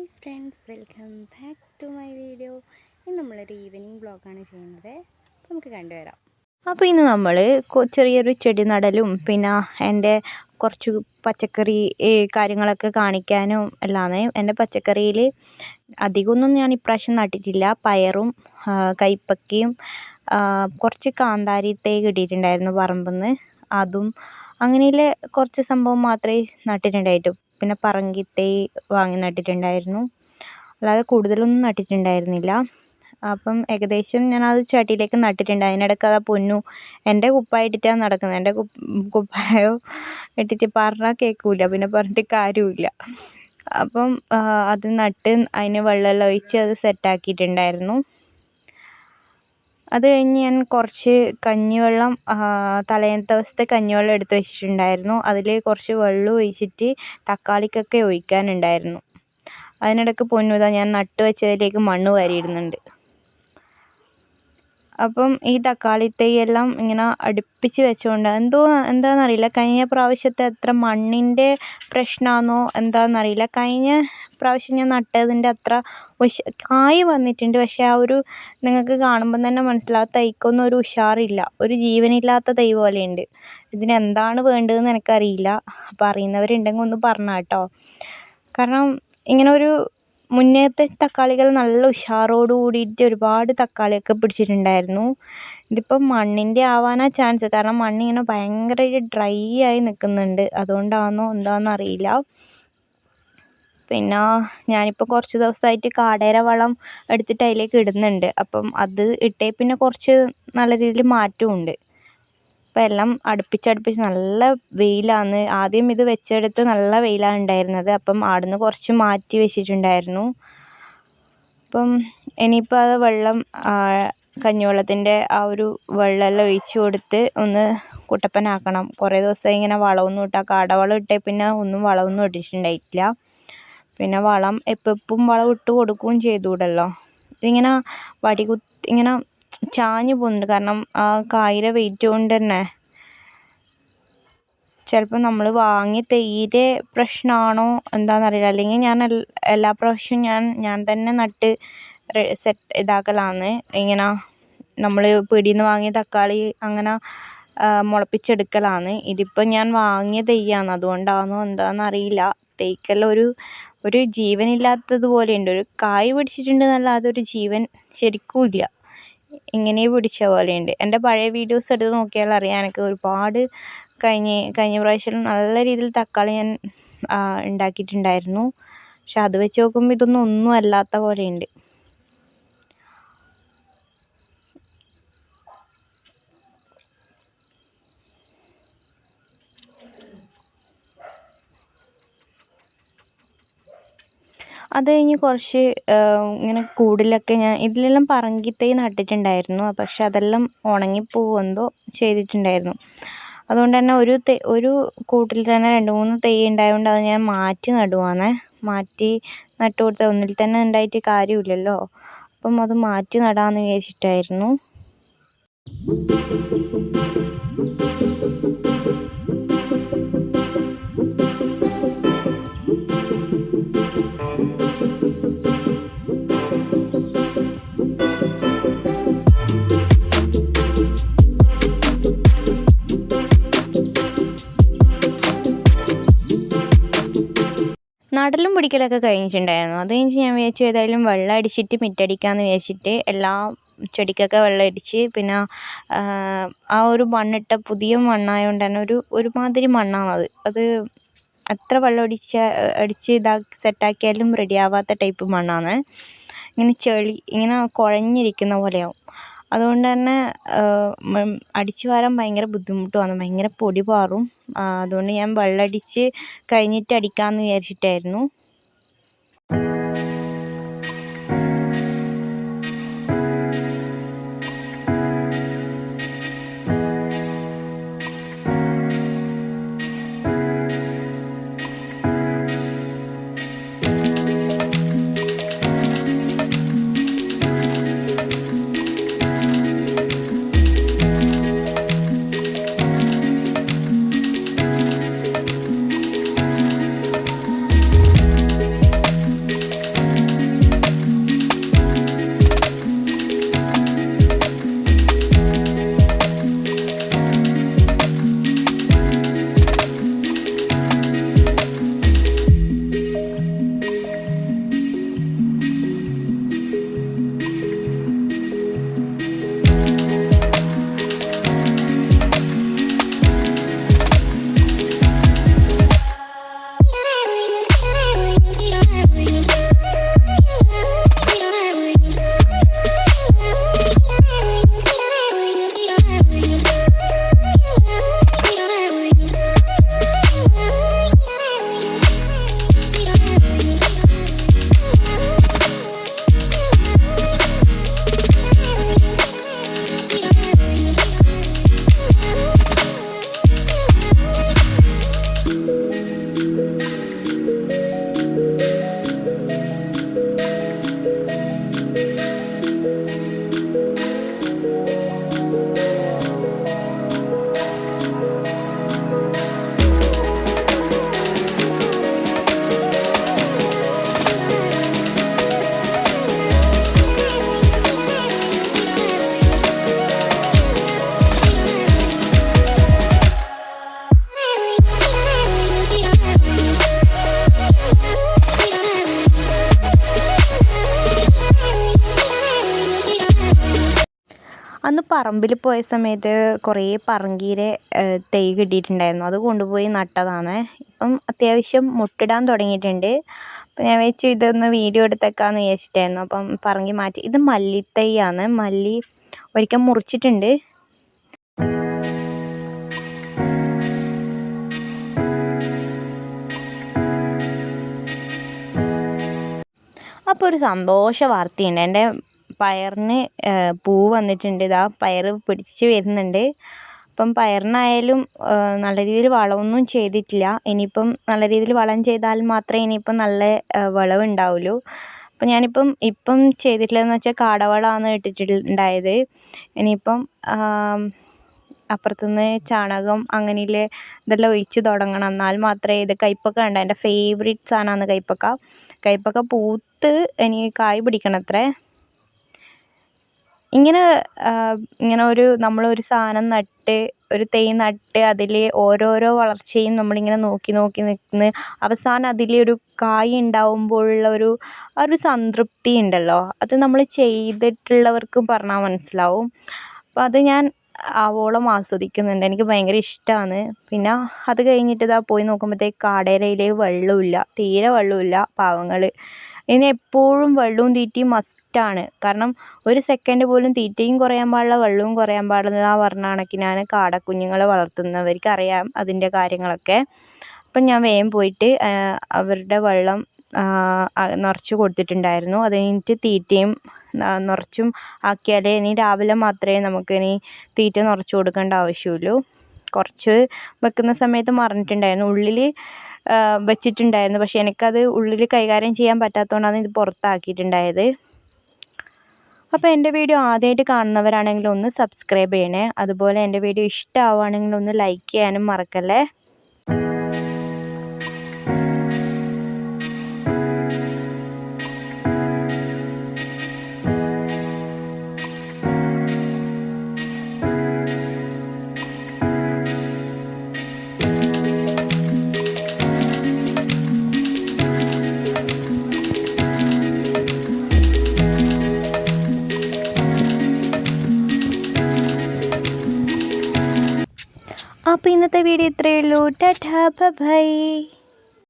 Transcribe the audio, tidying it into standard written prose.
Hi friends, welcome back to my video. ഇന്ന് നമ്മളൊരു evening വ്ളോഗാണ് ചെയ്യുന്നത്. നമുക്ക് കണ്ടുവരാം. അപ്പോൾ ഇന്ന് നമ്മൾ ചെറിയൊരു ചെടി നടലും പിന്നെ എൻ്റെ കുറച്ച് പച്ചക്കറി കാര്യങ്ങളൊക്കെ കാണിക്കാനും എല്ലാമാണ്. എൻ്റെ പച്ചക്കറിയിൽ അധികമൊന്നും ഞാൻ ഇപ്രാവശ്യം നട്ടിട്ടില്ല. പയറും കൈപ്പക്കയും കുറച്ച് കാന്താരി തൈ കിട്ടിയിട്ടുണ്ടായിരുന്നു പറമ്പിൽ നിന്ന്. അതും അങ്ങനെയുള്ള കുറച്ച് സംഭവം മാത്രമേ നട്ടിട്ടുണ്ടായിട്ടു. പിന്നെ പറങ്കിത്തൈ വാങ്ങി നട്ടിട്ടുണ്ടായിരുന്നു. അല്ലാതെ കൂടുതലൊന്നും നട്ടിട്ടുണ്ടായിരുന്നില്ല. അപ്പം ഏകദേശം ഞാനത് ചട്ടിയിലേക്ക് നട്ടിട്ടുണ്ട്. അതിനിടയ്ക്ക് അതാ പൊന്നു എൻ്റെ കുപ്പായിട്ടിട്ടാണ് നടക്കുന്നത്. എൻ്റെ കുപ്പായോ ഇട്ടിട്ട് പറഞ്ഞാൽ കേൾക്കില്ല, പിന്നെ പറഞ്ഞിട്ട് കാര്യമില്ല. അപ്പം അത് നട്ട് അതിന് വെള്ളമെല്ലാം ഒഴിച്ച് അത് സെറ്റാക്കിയിട്ടുണ്ടായിരുന്നു. അത് കഴിഞ്ഞ് ഞാൻ കുറച്ച് കഞ്ഞിവെള്ളം തലേന്നത്തെ ദിവസത്തെ കഞ്ഞിവെള്ളം എടുത്ത് വെച്ചിട്ടുണ്ടായിരുന്നു. അതിൽ കുറച്ച് വെള്ളം ഒഴിച്ചിട്ട് തക്കാളിക്കൊക്കെ ഒഴിക്കാനുണ്ടായിരുന്നു. അതിനിടയ്ക്ക് പൊന്നുതാ ഞാൻ നട്ട് വെച്ചതിലേക്ക് മണ്ണ് വാരിയിടുന്നുണ്ട്. അപ്പം ഈ തക്കാളി തൈയെല്ലാം ഇങ്ങനെ അടുപ്പിച്ച് വെച്ചുകൊണ്ട് എന്താണെന്നറിയില്ല, കഴിഞ്ഞ പ്രാവശ്യത്തെ അത്ര മണ്ണിൻ്റെ പ്രശ്നമാണോ എന്താണെന്നറിയില്ല. കഴിഞ്ഞ പ്രാവശ്യം ഞാൻ നട്ടതിൻ്റെ അത്ര കായ് വന്നിട്ടുണ്ട്. പക്ഷേ ആ ഒരു നിങ്ങൾക്ക് കാണുമ്പം തന്നെ മനസ്സിലാവും, തൈക്കൊന്നും ഒരു ഉഷാറില്ല, ഒരു ജീവനില്ലാത്ത തൈ പോലെയുണ്ട്. ഇതിനെന്താണ് വേണ്ടതെന്ന് എനിക്കറിയില്ല. അപ്പോൾ അറിയുന്നവരുണ്ടെങ്കിൽ ഒന്ന് പറഞ്ഞാൽ കേട്ടോ. കാരണം ഇങ്ങനെ ഒരു മുന്നേത്തെ തക്കാളികൾ നല്ല ഉഷാറോട് കൂടിയിട്ട് ഒരുപാട് തക്കാളിയൊക്കെ പിടിച്ചിട്ടുണ്ടായിരുന്നു. ഇതിപ്പം മണ്ണിൻ്റെ ആവാനാണ് ചാൻസ്. കാരണം മണ്ണിങ്ങനെ ഭയങ്കര ഡ്രൈ ആയി നിൽക്കുന്നുണ്ട്. അതുകൊണ്ടാണോ എന്താണെന്നറിയില്ല. പിന്നെ ഞാനിപ്പോൾ കുറച്ച് ദിവസമായിട്ട് കാടേര വളം എടുത്തിട്ട് അതിലേക്ക് ഇടുന്നുണ്ട്. അപ്പം അത് ഇട്ടേ പിന്നെ കുറച്ച് നല്ല രീതിയിൽ മാറ്റമുണ്ട്. അപ്പം എല്ലാം അടുപ്പിച്ചടുപ്പിച്ച് നല്ല വെയിലാണ്. ആദ്യം ഇത് വെച്ചെടുത്ത് നല്ല വെയിലാണ് ഉണ്ടായിരുന്നത്. അപ്പം അവിടുന്ന് കുറച്ച് മാറ്റി വെച്ചിട്ടുണ്ടായിരുന്നു. അപ്പം ഇനിയിപ്പോൾ അത് വെള്ളം കഞ്ഞിവെള്ളത്തിൻ്റെ ആ ഒരു വെള്ളമെല്ലാം ഒഴിച്ച് കൊടുത്ത് ഒന്ന് കുട്ടപ്പനാക്കണം. കുറേ ദിവസമായി ഇങ്ങനെ വളമൊന്നും ഇട്ടാൽ കാടവളം ഇട്ടേ പിന്നെ ഒന്നും വളമൊന്നും ഇട്ടിട്ടുണ്ടായിട്ടില്ല. പിന്നെ വളം എപ്പം വളം ഇട്ട് കൊടുക്കുകയും ചെയ്തുകൂടല്ലോ. ഇതിങ്ങനെ ഇങ്ങനെ ചാഞ്ഞു പോകുന്നുണ്ട്. കാരണം ആ കായിലെ വെയിറ്റ് കൊണ്ട് തന്നെ ചിലപ്പോൾ നമ്മൾ വാങ്ങിയ തൈയുടെ പ്രശ്നമാണോ എന്താണെന്നറിയില്ല. അല്ലെങ്കിൽ ഞാൻ എല്ലാ പ്രാവശ്യവും ഞാൻ തന്നെ നട്ട് ഇതാക്കലാണ്. ഇങ്ങനെ നമ്മൾ പീടിയിൽ നിന്ന് വാങ്ങിയ തക്കാളി അങ്ങനെ മുളപ്പിച്ചെടുക്കലാണ്. ഇതിപ്പോൾ ഞാൻ വാങ്ങിയ തൈയാണ്, അതുകൊണ്ടാണോ എന്താണെന്നറിയില്ല. തൈക്കെല്ലാം ഒരു ജീവനില്ലാത്തത് പോലെയുണ്ട്. ഒരു കായ് പിടിച്ചിട്ടുണ്ടെന്നല്ലാതെ ഒരു ജീവൻ ശരിക്കും ഇല്ല. ഇങ്ങനെ പിടിച്ച പോലെയുണ്ട്. എൻ്റെ പഴയ വീഡിയോസ് എടുത്ത് നോക്കിയാൽ അറിയാം, എനിക്ക് ഒരുപാട് കഴിഞ്ഞ പ്രാവശ്യം നല്ല രീതിയിൽ തക്കാളി ഞാൻ ഉണ്ടാക്കിയിട്ടുണ്ടായിരുന്നു. പക്ഷെ അത് വെച്ച് നോക്കുമ്പോൾ ഇതൊന്നും ഒന്നും അല്ലാത്ത പോലെയുണ്ട്. അത് കഴിഞ്ഞ് കുറച്ച് ഇങ്ങനെ കൂടിലൊക്കെ ഞാൻ ഇതിലെല്ലാം പറങ്കിത്തൈ നട്ടിട്ടുണ്ടായിരുന്നു. പക്ഷെ അതെല്ലാം ഉണങ്ങിപ്പോവെന്തോ ചെയ്തിട്ടുണ്ടായിരുന്നു. അതുകൊണ്ട് തന്നെ ഒരു കൂട്ടിൽ തന്നെ 2-3 തൈ ഉണ്ടായതുകൊണ്ട് അത് ഞാൻ മാറ്റി മാറ്റി നട്ടു കൊടുത്ത ഒന്നിൽ തന്നെ ഉണ്ടായിട്ട് കാര്യമില്ലല്ലോ. അപ്പം അത് മാറ്റി നടാമെന്ന് വിചാരിച്ചിട്ടായിരുന്നു. നടലും പിടിക്കലൊക്കെ കഴിഞ്ഞിട്ടുണ്ടായിരുന്നു. അത് കഴിഞ്ഞ് ഞാൻ വിചാരിച്ചു ഏതായാലും വെള്ളം അടിച്ചിട്ട് മിറ്റടിക്കാമെന്ന് വിചാരിച്ചിട്ട് എല്ലാ ചെടിക്കൊക്കെ വെള്ളം അടിച്ച്. പിന്നെ ആ ഒരു മണ്ണിട്ട പുതിയ മണ്ണായതുകൊണ്ട് തന്നെ ഒരുമാതിരി മണ്ണാണത്. അത് എത്ര വെള്ളം അടിച്ച് സെറ്റാക്കിയാലും റെഡിയാവാത്ത ടൈപ്പ് മണ്ണാണ്. ഇങ്ങനെ ചെളി ഇങ്ങനെ കുഴഞ്ഞിരിക്കുന്ന പോലെയാവും. അതുകൊണ്ട് തന്നെ അടിച്ചു വാരാൻ ഭയങ്കര ബുദ്ധിമുട്ടുമാണ്, ഭയങ്കര പൊടി പാറും. അതുകൊണ്ട് ഞാൻ വെള്ളമടിച്ച് കഴിഞ്ഞിട്ട് അടിക്കാമെന്ന് വിചാരിച്ചിട്ടായിരുന്നു. അന്ന് പറമ്പിൽ പോയ സമയത്ത് കുറേ പറങ്കീരെ തൈ കിട്ടിയിട്ടുണ്ടായിരുന്നു. അത് കൊണ്ടുപോയി നട്ടതാണ്. ഇപ്പം അത്യാവശ്യം മുട്ടിടാൻ തുടങ്ങിയിട്ടുണ്ട്. അപ്പം ഞാൻ വെച്ചു ഇതൊന്ന് വീഡിയോ എടുത്തേക്കാമെന്ന് വിചാരിച്ചിട്ടായിരുന്നു. അപ്പം പറങ്കി മാറ്റി. ഇത് മല്ലിത്തൈയാണ്. മല്ലി ഒരിക്കൽ മുറിച്ചിട്ടുണ്ട്. അപ്പോൾ ഒരു സന്തോഷ വാർത്തയുണ്ട്. എൻ്റെ പയറിന് പൂ വന്നിട്ടുണ്ട്. ഇതാ പയർ പിടിച്ച് വരുന്നുണ്ട്. അപ്പം പയറിനായാലും നല്ല രീതിയിൽ വളമൊന്നും ചെയ്തിട്ടില്ല. ഇനിയിപ്പം നല്ല രീതിയിൽ വളം ചെയ്താൽ മാത്രമേ ഇനിയിപ്പം നല്ല വിളവുണ്ടാവുള്ളൂ. അപ്പം ഇപ്പം ചെയ്തിട്ടില്ലെന്ന് വെച്ചാൽ കാടവളമാണ് ഇട്ടിട്ടുണ്ടായത്. ഇനിയിപ്പം അപ്പുറത്തുനിന്ന് ചാണകം അങ്ങനെയുള്ള ഇതെല്ലാം ഒഴിച്ച് തുടങ്ങണം. എന്നാൽ മാത്രമേ ഇത് കയ്പ്പക്ക ഉണ്ട്. എൻ്റെ ഫേവറേറ്റ് സാധനമാണ് കയ്പ്പക്ക പൂത്ത് ഇനി കായ് പിടിക്കണത്രേ. ഇങ്ങനെ നമ്മളൊരു സാധനം നട്ട് ഒരു തൈ നട്ട് അതിൽ ഓരോരോ വളർച്ചയും നമ്മളിങ്ങനെ നോക്കി നിന്ന് അവസാനം അതിലൊരു കായ് ഉണ്ടാവുമ്പോഴുള്ള ആ ഒരു സംതൃപ്തി ഉണ്ടല്ലോ, അത് നമ്മൾ ചെയ്തിട്ടുള്ളവർക്ക് പറഞ്ഞാൽ മനസ്സിലാവും. അപ്പോൾ അത് ഞാൻ ആവോളം ആസ്വദിക്കുന്നുണ്ട്. എനിക്ക് ഭയങ്കര ഇഷ്ടമാണ്. പിന്നെ അത് കഴിഞ്ഞിട്ട് ഇതാ പോയി നോക്കുമ്പോഴത്തേക്ക് കാടേരയിൽ വെള്ളമില്ല, തീരെ വെള്ളമില്ല. പാവങ്ങൾ ഇതിന് എപ്പോഴും വെള്ളവും തീറ്റയും മസ്റ്റാണ്. കാരണം ഒരു സെക്കൻഡ് പോലും തീറ്റയും കുറയാൻ പാടില്ല, വെള്ളവും കുറയാൻ പാടില്ല പറഞ്ഞ കണക്കിനാണ് കാടക്കുഞ്ഞുങ്ങളെ വളർത്തുന്നവർക്ക് അറിയാം അതിൻ്റെ കാര്യങ്ങളൊക്കെ. അപ്പം ഞാൻ വേഗം പോയിട്ട് അവരുടെ വെള്ളം നിറച്ച് കൊടുത്തിട്ടുണ്ടായിരുന്നു. അത് കഴിഞ്ഞിട്ട് തീറ്റയും നിറച്ചും ആക്കിയാലേ ഇനി രാവിലെ മാത്രമേ നമുക്കിനി തീറ്റ നിറച്ച് കൊടുക്കേണ്ട ആവശ്യമുള്ളൂ. കുറച്ച് വെക്കുന്ന സമയത്ത് മറന്നിട്ടുണ്ടായിരുന്നു, ഉള്ളിൽ വെച്ചിട്ടുണ്ടായിരുന്നു. പക്ഷേ എനിക്കത് ഉള്ളിൽ കൈകാര്യം ചെയ്യാൻ പറ്റാത്തതുകൊണ്ടാണ് ഇത് പുറത്താക്കിയിട്ടുണ്ടായത്. അപ്പോൾ എൻ്റെ വീഡിയോ ആദ്യമായിട്ട് കാണുന്നവരാണെങ്കിൽ ഒന്ന് സബ്സ്ക്രൈബ് ചെയ്യണേ. അതുപോലെ എൻ്റെ വീഡിയോ ഇഷ്ടമാവുകയാണെങ്കിൽ ഒന്ന് ലൈക്ക് ചെയ്യാനും മറക്കല്ലേ. അപ്പോൾ ഇന്നത്തെ വീഡിയോ ഇത്രയേ ഉള്ളൂ. Tata bye.